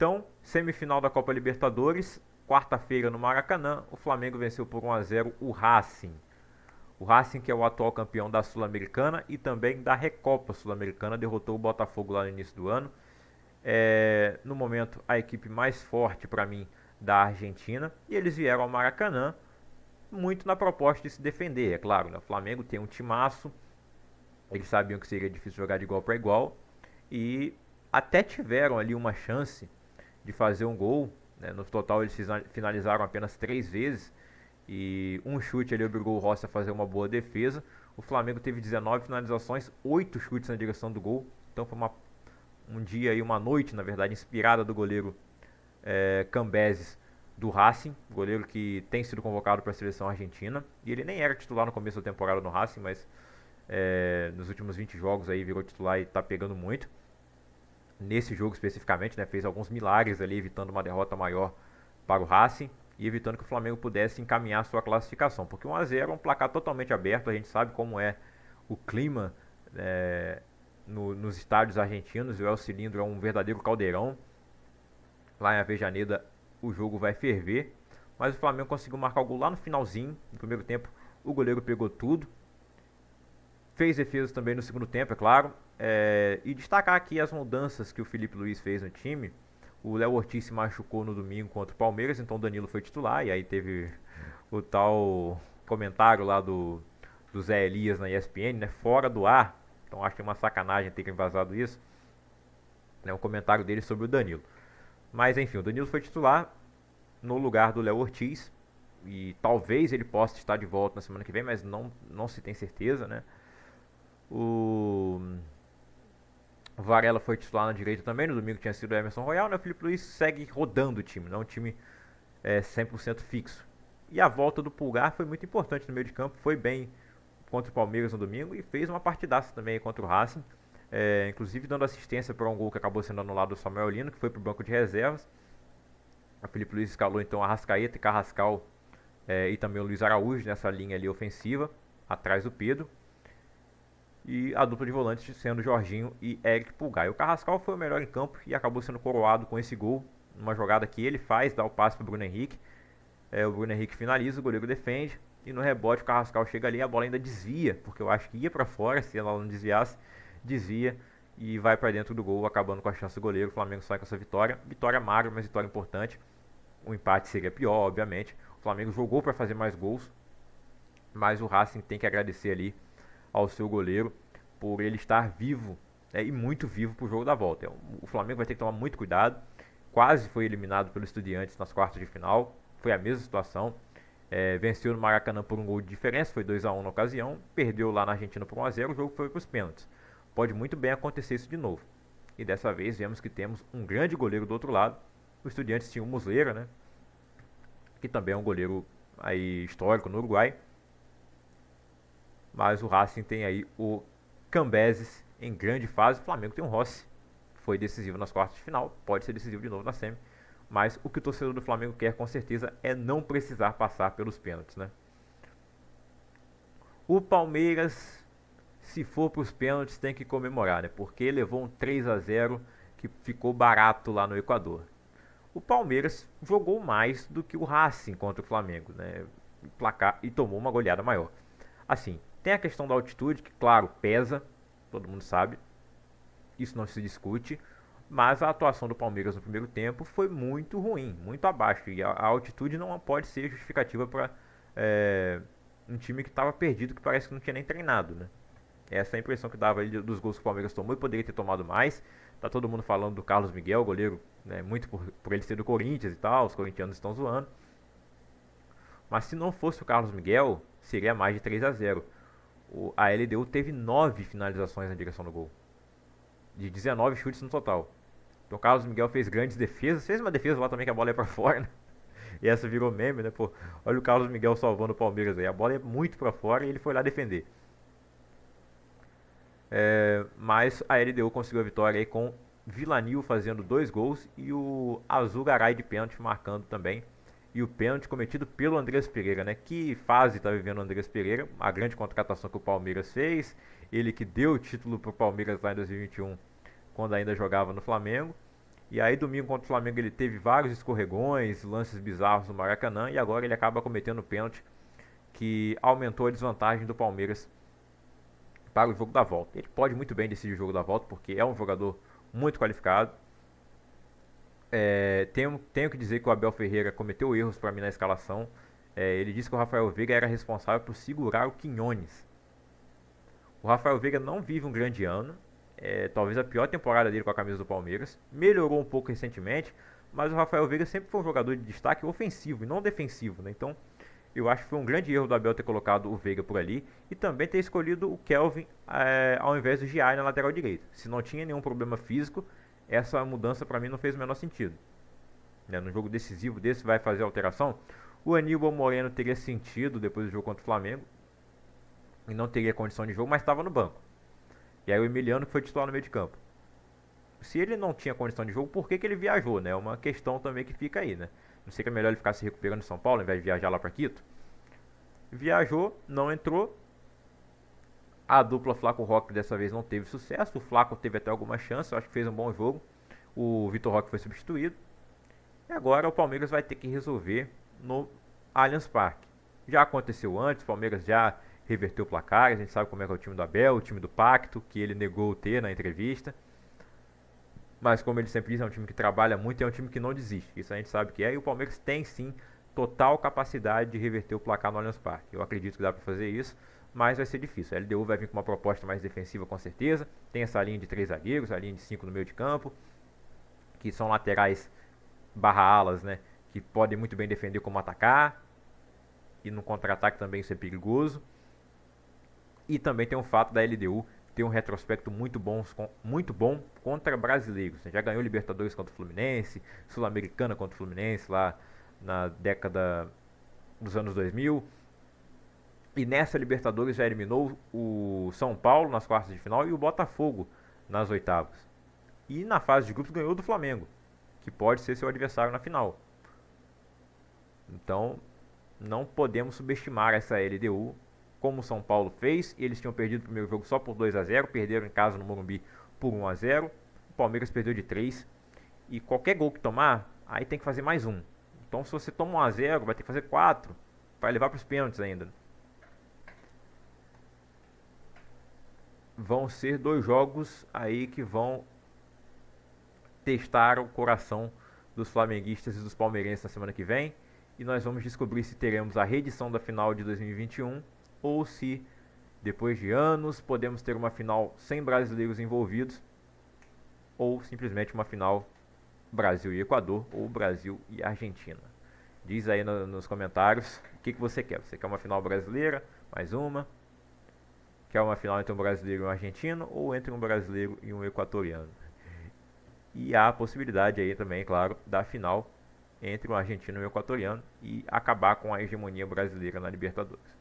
Então, semifinal da Copa Libertadores, quarta-feira no Maracanã, o Flamengo venceu por 1 a 0 o Racing. O Racing, que é o atual campeão da Sul-Americana e também da Recopa Sul-Americana, derrotou o Botafogo lá no início do ano. No momento, a equipe mais forte para mim da Argentina. E eles vieram ao Maracanã muito na proposta de se defender, é claro. Né? O Flamengo tem um timaço, eles sabiam que seria difícil jogar de igual para igual. E até tiveram ali uma chance de fazer um gol. Né? No total, eles finalizaram apenas 3 vezes. E um chute ali obrigou o Rossi a fazer uma boa defesa. O Flamengo teve 19 finalizações, 8 chutes na direção do gol. Então foi um dia e uma noite, na verdade, inspirada do goleiro Cambeses do Racing, goleiro que tem sido convocado para a seleção argentina. E ele nem era titular no começo da temporada no Racing, mas nos últimos 20 jogos aí virou titular e está pegando muito. Nesse jogo especificamente, né, fez alguns milagres ali, evitando uma derrota maior para o Racing e evitando que o Flamengo pudesse encaminhar sua classificação. Porque 1 a 0 é um placar totalmente aberto, a gente sabe como é o clima nos estádios argentinos. O El Cilindro é um verdadeiro caldeirão. Lá em Avejaneda o jogo vai ferver, mas o Flamengo conseguiu marcar o gol lá no finalzinho. No primeiro tempo o goleiro pegou tudo, fez defesas também no segundo tempo, é claro. E destacar aqui as mudanças que o Felipe Luiz fez no time. O Léo Ortiz se machucou no domingo contra o Palmeiras, então o Danilo foi titular. E aí teve o tal comentário lá do Zé Elias na ESPN, né, fora do ar. Então acho que é uma sacanagem ter vazado isso. Um comentário dele sobre o Danilo. Mas enfim, o Danilo foi titular no lugar do Léo Ortiz. E talvez ele possa estar de volta na semana que vem, mas não se tem certeza, né? O Varela foi titular na direita também. No domingo tinha sido o Emerson Royal, né? O Felipe Luiz segue rodando o time, não é um time 100% fixo. E a volta do Pulgar foi muito importante no meio de campo. Foi bem contra o Palmeiras no domingo e fez uma partidaça também contra o Racing. Inclusive dando assistência para um gol que acabou sendo anulado do Samuel Lino, que foi para o banco de reservas. O Felipe Luiz escalou então Arrascaeta e Carrascal e também o Luiz Araújo nessa linha ali ofensiva, atrás do Pedro. E a dupla de volantes sendo Jorginho e Eric Pulgar. E o Carrascal foi o melhor em campo e acabou sendo coroado com esse gol. Uma jogada que ele faz, dá o passe para o Bruno Henrique. O Bruno Henrique finaliza, o goleiro defende. E no rebote o Carrascal chega ali, a bola ainda desvia, porque eu acho que ia para fora, se ela não desviasse, desvia e vai para dentro do gol, acabando com a chance do goleiro. O Flamengo sai com essa vitória. Vitória magra, mas vitória importante. O empate seria pior, obviamente. O Flamengo jogou para fazer mais gols, mas o Racing tem que agradecer ali ao seu goleiro por ele estar vivo e muito vivo para o jogo da volta. O Flamengo vai ter que tomar muito cuidado. Quase foi eliminado pelo Estudiantes nas quartas de final. Foi a mesma situação. Venceu no Maracanã por um gol de diferença, foi 2 a 1 na ocasião. Perdeu lá na Argentina por 1 a 0, o jogo foi para os pênaltis. Pode muito bem acontecer isso de novo. E dessa vez vemos que temos um grande goleiro do outro lado. O Estudiantes tinha o Muslera, né, que também é um goleiro aí histórico no Uruguai. Mas o Racing tem aí o Cambeses em grande fase. O Flamengo tem um Rossi, foi decisivo nas quartas de final, pode ser decisivo de novo na semi. Mas o que o torcedor do Flamengo quer com certeza é não precisar passar pelos pênaltis, né? O Palmeiras, se for para os pênaltis, tem que comemorar, né? Porque levou um 3 a 0 que ficou barato lá no Equador. O Palmeiras jogou mais do que o Racing contra o Flamengo, né? Placar, e tomou uma goleada maior. Assim, tem a questão da altitude, que claro, pesa, todo mundo sabe. Isso não se discute. Mas a atuação do Palmeiras no primeiro tempo foi muito ruim, muito abaixo. E a altitude não pode ser justificativa para um time que estava perdido, que parece que não tinha nem treinado, né? Essa é a impressão que dava ali dos gols que o Palmeiras tomou e poderia ter tomado mais. Tá todo mundo falando do Carlos Miguel, goleiro, né, muito por ele ser do Corinthians e tal, os corintianos estão zoando. Mas se não fosse o Carlos Miguel, seria mais de 3 a 0. A LDU teve 9 finalizações na direção do gol, de 19 chutes no total. Então o Carlos Miguel fez grandes defesas, fez uma defesa lá também que a bola ia pra fora, né? E essa virou meme, né? Pô, olha o Carlos Miguel salvando o Palmeiras aí, a bola ia muito pra fora e ele foi lá defender. Mas a LDU conseguiu a vitória aí com Vilanil fazendo 2 gols e o Azul Garay de pênalti marcando também. E o pênalti cometido pelo Andrés Pereira, né? Que fase está vivendo o Andrés Pereira, a grande contratação que o Palmeiras fez, ele que deu o título pro Palmeiras lá em 2021, quando ainda jogava no Flamengo. E aí domingo contra o Flamengo ele teve vários escorregões, lances bizarros no Maracanã e agora ele acaba cometendo pênalti que aumentou a desvantagem do Palmeiras para o jogo da volta. Ele pode muito bem decidir o jogo da volta porque é um jogador muito qualificado. Tenho que dizer que o Abel Ferreira cometeu erros para mim na escalação. Ele disse que o Rafael Veiga era responsável por segurar o Quiñones. O Rafael Veiga não vive um grande ano. Talvez a pior temporada dele com a camisa do Palmeiras. Melhorou um pouco recentemente, mas o Rafael Veiga sempre foi um jogador de destaque ofensivo e não defensivo, né? Então, eu acho que foi um grande erro do Abel ter colocado o Veiga por ali e também ter escolhido o Kelvin ao invés do Giai na lateral direita. Se não tinha nenhum problema físico, essa mudança para mim não fez o menor sentido. No jogo decisivo desse vai fazer alteração. O Aníbal Moreno teria sentido depois do jogo contra o Flamengo e não teria condição de jogo, mas estava no banco. E aí o Emiliano que foi titular no meio de campo. Se ele não tinha condição de jogo, por que ele viajou, né? É uma questão também que fica aí, né? Não sei que é melhor ele ficar se recuperando em São Paulo, ao invés de viajar lá para Quito. Viajou, não entrou. A dupla Flaco Roque dessa vez não teve sucesso. O Flaco teve até alguma chance, eu acho que fez um bom jogo. O Vitor Roque foi substituído. E agora o Palmeiras vai ter que resolver no Allianz Parque. Já aconteceu antes, o Palmeiras já reverteu o placar, a gente sabe como é que é o time do Abel, o time do Pacto, que ele negou ter na entrevista. Mas como ele sempre diz, é um time que trabalha muito e é um time que não desiste. Isso a gente sabe que é. E o Palmeiras tem sim total capacidade de reverter o placar no Allianz Parque. Eu acredito que dá para fazer isso, mas vai ser difícil. A LDU vai vir com uma proposta mais defensiva com certeza. Tem essa linha de 3 zagueiros, a linha de 5 no meio de campo, que são laterais barra alas, né? Que podem muito bem defender como atacar. E no contra-ataque também isso é perigoso. E também tem o fato da LDU ter um retrospecto muito bom contra brasileiros. Já ganhou Libertadores contra o Fluminense, Sul-Americana contra o Fluminense lá na década dos anos 2000. E nessa Libertadores já eliminou o São Paulo nas quartas de final e o Botafogo nas oitavas. E na fase de grupos ganhou do Flamengo, que pode ser seu adversário na final. Então, não podemos subestimar essa LDU, como o São Paulo fez. Eles tinham perdido o primeiro jogo só por 2-0, perderam em casa no Morumbi por 1-0. O Palmeiras perdeu de 3. E qualquer gol que tomar, aí tem que fazer mais um. Então, se você toma 1-0, vai ter que fazer 4 para levar para os pênaltis ainda. Vão ser 2 jogos aí que vão testar o coração dos flamenguistas e dos palmeirenses na semana que vem. E nós vamos descobrir se teremos a reedição da final de 2021 ou se, depois de anos, podemos ter uma final sem brasileiros envolvidos ou simplesmente uma final Brasil e Equador ou Brasil e Argentina. Diz aí nos comentários o que você quer. Você quer uma final brasileira? Mais uma? Quer uma final entre um brasileiro e um argentino ou entre um brasileiro e um equatoriano? E há a possibilidade aí também, claro, da final entre um argentino e um equatoriano e acabar com a hegemonia brasileira na Libertadores.